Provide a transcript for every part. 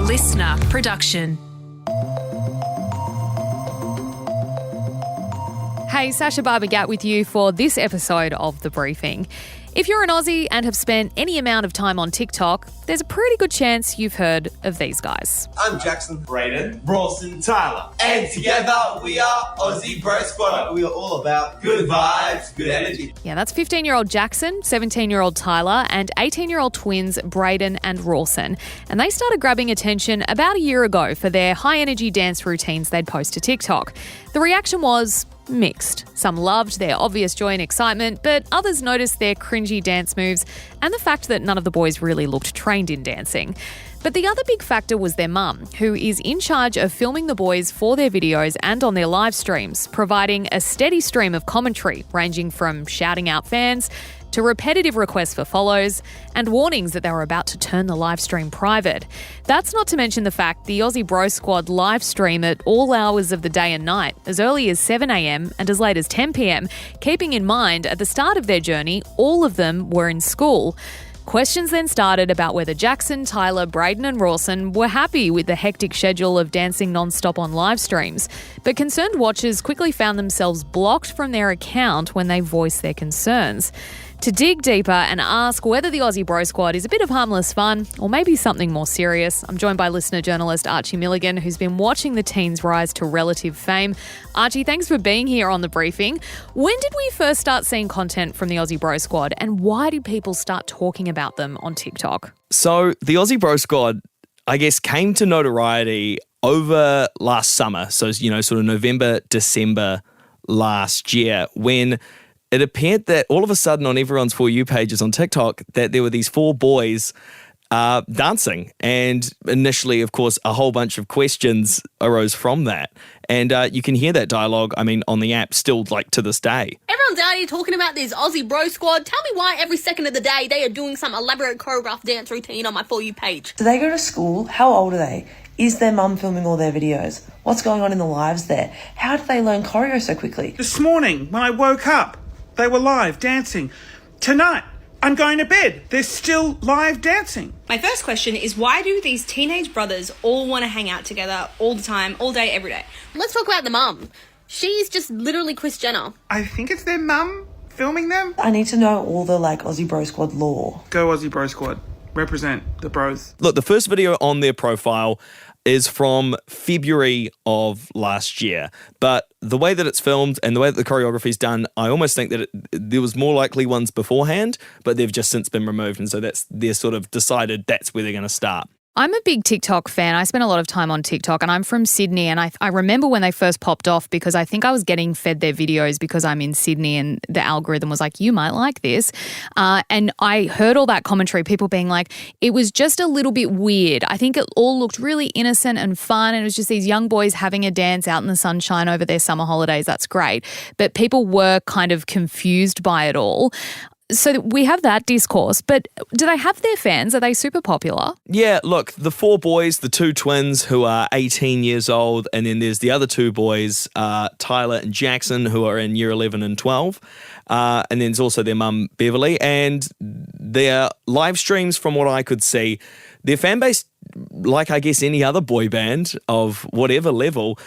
LiSTNR production. Hey, Sacha Barbour Gatt with you for this episode of The Briefing. If you're an Aussie and have spent any amount of time on TikTok, there's a pretty good chance you've heard of these guys. I'm Jackson, Brayden, Rawson, Tyler, and together we are Aussie Bro Squad. We are all about good vibes, good energy. Yeah, that's 15-year-old Jackson, 17-year-old Tyler, and 18-year-old twins Brayden and Rawson. And they started grabbing attention about a year ago for their high-energy dance routines they'd post to TikTok. The reaction was mixed. Some loved their obvious joy and excitement, but others noticed their cringy dance moves and the fact that none of the boys really looked trained in dancing. But the other big factor was their mum, who is in charge of filming the boys for their videos and on their live streams, providing a steady stream of commentary ranging from shouting out fans to repetitive requests for follows and warnings that they were about to turn the live stream private. That's not to mention the fact the Aussie Bro Squad live stream at all hours of the day and night, as early as 7 a.m. and as late as 10 p.m, keeping in mind at the start of their journey, all of them were in school. Questions then started about whether Jackson, Tyler, Brayden and Rawson were happy with the hectic schedule of dancing non-stop on live streams. But concerned watchers quickly found themselves blocked from their account when they voiced their concerns. To dig deeper and ask whether the Aussie Bro Squad is a bit of harmless fun or maybe something more serious, I'm joined by LiSTNR journalist Archie Milligan, who's been watching the teens rise to relative fame. Archie, thanks for being here on The Briefing. When did we first start seeing content from the Aussie Bro Squad, and why did people start talking about them on TikTok? So the Aussie Bro Squad, I guess, came to notoriety over last summer. So, sort of November, December last year, when it appeared that all of a sudden on everyone's For You pages on TikTok that there were these four boys dancing. And initially, of course, a whole bunch of questions arose from that. And you can hear that dialogue, on the app still to this day. Everyone's out here talking about this Aussie Bro Squad. Tell me why every second of the day they are doing some elaborate choreographed dance routine on my For You page. Do they go to school? How old are they? Is their mum filming all their videos? What's going on in the lives there? How did they learn choreo so quickly? This morning, when I woke up, they were live dancing. Tonight, I'm going to bed. They're still live dancing. My first question is, why do these teenage brothers all want to hang out together all the time, all day, every day? Let's talk about the mum. She's just literally Kris Jenner. I think it's their mum filming them. I need to know all the Aussie Bro Squad lore. Go Aussie Bro Squad. Represent the bros. Look, the first video on their profile is from February of last year. But the way that it's filmed and the way that the choreography is done, I almost think that there was more likely ones beforehand, but they've just since been removed. And so they're sort of decided that's where they're going to start. I'm a big TikTok fan. I spend a lot of time on TikTok and I'm from Sydney, and I remember when they first popped off because I think I was getting fed their videos because I'm in Sydney and the algorithm was like, you might like this. And I heard all that commentary, people being like, it was just a little bit weird. I think it all looked really innocent and fun, and it was just these young boys having a dance out in the sunshine over their summer holidays. That's great. But people were kind of confused by it all. So we have that discourse, but do they have their fans? Are they super popular? Yeah, look, the four boys, the two twins who are 18 years old, and then there's the other two boys, Tyler and Jackson, who are in year 11 and 12. And then there's also their mum, Beverley. And their live streams, from what I could see, their fan base, like I guess any other boy band of whatever level,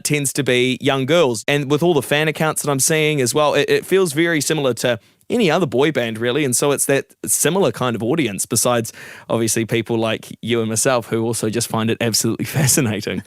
tends to be young girls. And with all the fan accounts that I'm seeing as well, it feels very similar to any other boy band, really. And so it's that similar kind of audience, besides obviously people like you and myself who also just find it absolutely fascinating.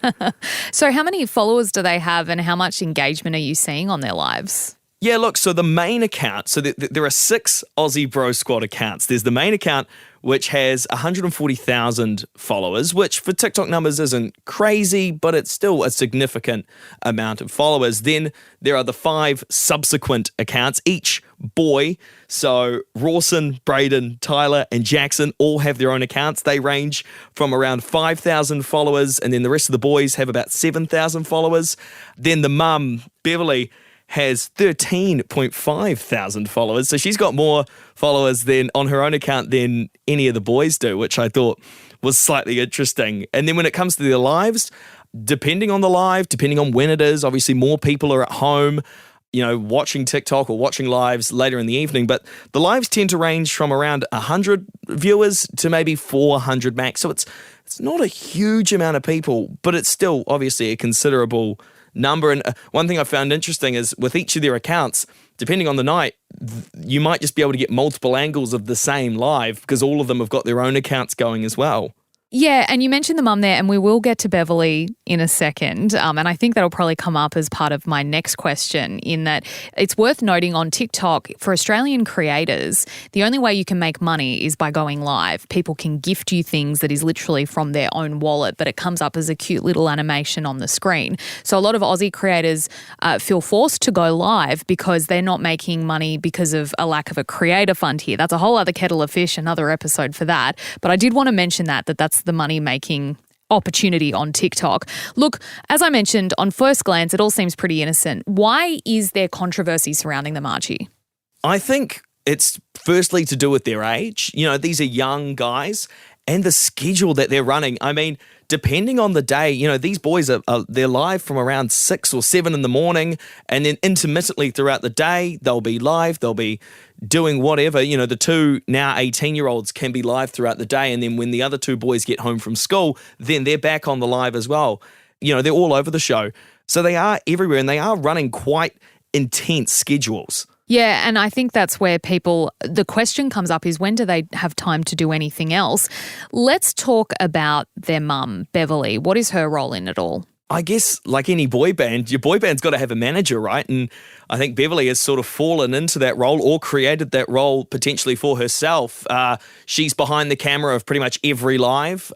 So how many followers do they have and how much engagement are you seeing on their lives? Yeah, look, so the main account, so there are 6 Aussie Bro Squad accounts. There's the main account, which has 140,000 followers, which for TikTok numbers isn't crazy, but it's still a significant amount of followers. Then there are the 5 subsequent accounts, each boy. So Rawson, Brayden, Tyler, and Jackson all have their own accounts. They range from around 5,000 followers, and then the rest of the boys have about 7,000 followers. Then the mum, Beverley, has 13.5 thousand followers. So she's got more followers than on her own account than any of the boys do, which I thought was slightly interesting. And then when it comes to their lives, depending on the live, depending on when it is, obviously more people are at home. watching TikTok or watching lives later in the evening, but the lives tend to range from around 100 viewers to maybe 400 max. So it's not a huge amount of people, but it's still obviously a considerable number. And one thing I found interesting is with each of their accounts, depending on the night, you might just be able to get multiple angles of the same live because all of them have got their own accounts going as well. Yeah, and you mentioned the mum there, and we will get to Beverley in a second, and I think that'll probably come up as part of my next question, in that it's worth noting on TikTok, for Australian creators, the only way you can make money is by going live. People can gift you things that is literally from their own wallet, but it comes up as a cute little animation on the screen. So a lot of Aussie creators feel forced to go live because they're not making money because of a lack of a creator fund here. That's a whole other kettle of fish, another episode for that. But I did want to mention that's the money-making opportunity on TikTok. Look, as I mentioned, on first glance, it all seems pretty innocent. Why is there controversy surrounding them, Archie? I think it's firstly to do with their age. These are young guys and the schedule that they're running. I mean, depending on the day, these boys they're live from around 6 or 7 in the morning, and then intermittently throughout the day, they'll be live, they'll be doing whatever. The two now 18-year-olds can be live throughout the day, and then when the other two boys get home from school, then they're back on the live as well. They're all over the show. So they are everywhere, and they are running quite intense schedules. Yeah, and I think that's where the question comes up is, when do they have time to do anything else? Let's talk about their mum, Beverley. What is her role in it all? I guess like any boy band, your boy band's got to have a manager, right? And I think Beverley has sort of fallen into that role or created that role potentially for herself. She's behind the camera of pretty much every live,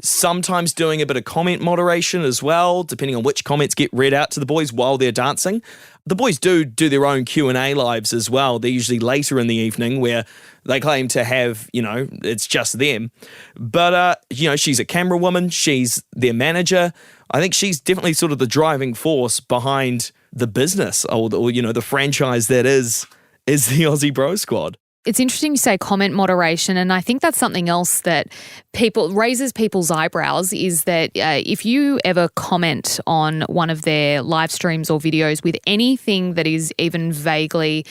sometimes doing a bit of comment moderation as well, depending on which comments get read out to the boys while they're dancing. The boys do their own Q&A lives as well. They're usually later in the evening where they claim to have, it's just them. But, she's a camera woman. She's their manager. I think she's definitely sort of the driving force behind the business or the franchise that is the Aussie Bro Squad. It's interesting you say comment moderation, and I think that's something else that raises people's eyebrows, is that if you ever comment on one of their live streams or videos with anything that is even vaguely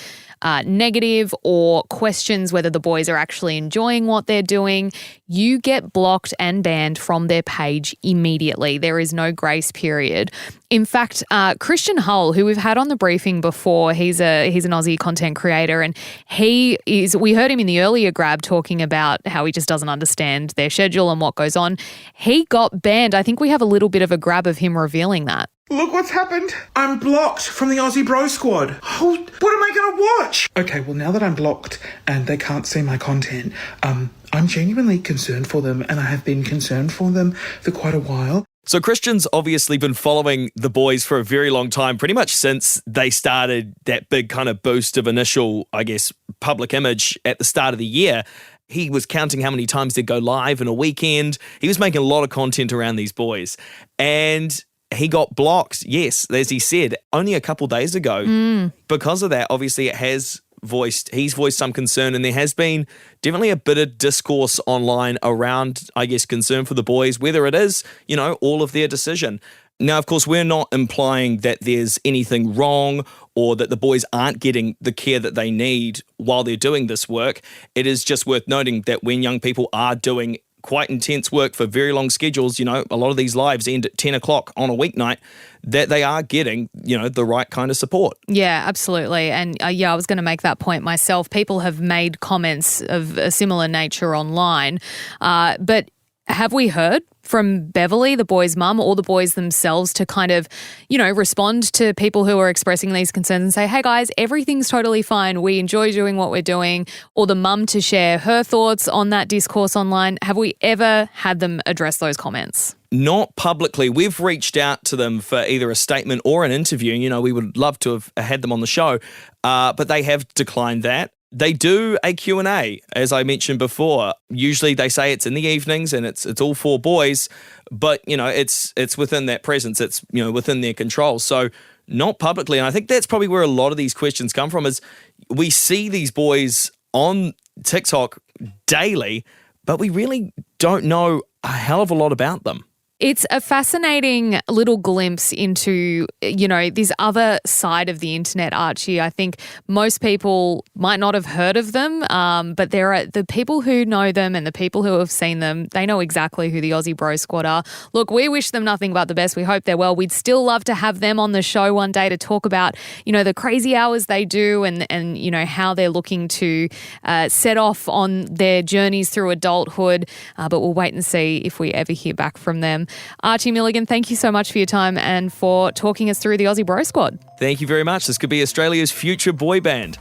negative or questions whether the boys are actually enjoying what they're doing, you get blocked and banned from their page immediately. There is no grace period. In fact, Christian Hull, who we've had on the briefing before, he's an Aussie content creator, and we heard him in the earlier grab talking about how he just doesn't understand their schedule and what goes on. He got banned. I think we have a little bit of a grab of him revealing that. Look what's happened. I'm blocked from the Aussie Bro Squad. Oh, what am I going to watch? Okay, well, now that I'm blocked and they can't see my content, I'm genuinely concerned for them, and I have been concerned for them for quite a while. So Christian's obviously been following the boys for a very long time, pretty much since they started that big kind of boost of initial, I guess, public image at the start of the year. He was counting how many times they'd go live in a weekend. He was making a lot of content around these boys. And he got blocked, yes, as he said, only a couple days ago. Because of that, obviously, he's voiced some concern, and there has been definitely a bit of discourse online around, I guess, concern for the boys, whether it is, all of their decision. Now, of course, we're not implying that there's anything wrong or that the boys aren't getting the care that they need while they're doing this work. It is just worth noting that when young people are doing quite intense work for very long schedules, a lot of these lives end at 10 o'clock on a weeknight, that they are getting, the right kind of support. Yeah, absolutely. And I was going to make that point myself. People have made comments of a similar nature online, but have we heard from Beverley, the boys' mum, or the boys themselves to kind of, respond to people who are expressing these concerns and say, hey guys, everything's totally fine. We enjoy doing what we're doing, or the mum to share her thoughts on that discourse online? Have we ever had them address those comments? Not publicly. We've reached out to them for either a statement or an interview. We would love to have had them on the show, but they have declined that. They do a Q&A, as I mentioned before. Usually they say it's in the evenings and it's all for boys, but, it's within that presence. It's, within their control. So not publicly. And I think that's probably where a lot of these questions come from, is we see these boys on TikTok daily, but we really don't know a hell of a lot about them. It's a fascinating little glimpse into, this other side of the internet, Archie. I think most people might not have heard of them, but there are the people who know them and the people who have seen them. They know exactly who the Aussie Bro Squad are. Look, we wish them nothing but the best. We hope they're well. We'd still love to have them on the show one day to talk about, the crazy hours they do and how they're looking to set off on their journeys through adulthood. But we'll wait and see if we ever hear back from them. Archie Milligan, thank you so much for your time and for talking us through the Aussie Bro Squad. Thank you very much. This could be Australia's future boy band.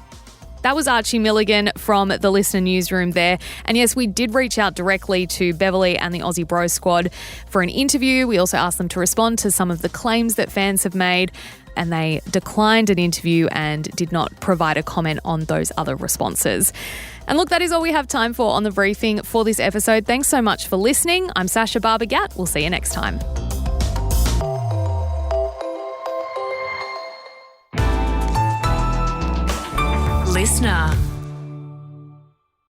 That was Archie Milligan from the LiSTNR Newsroom there. And yes, we did reach out directly to Beverley and the Aussie Bro Squad for an interview. We also asked them to respond to some of the claims that fans have made, and they declined an interview and did not provide a comment on those other responses. And look, that is all we have time for on The Briefing for this episode. Thanks so much for listening. I'm Sacha Barbour Gatt. We'll see you next time. LiSTNR.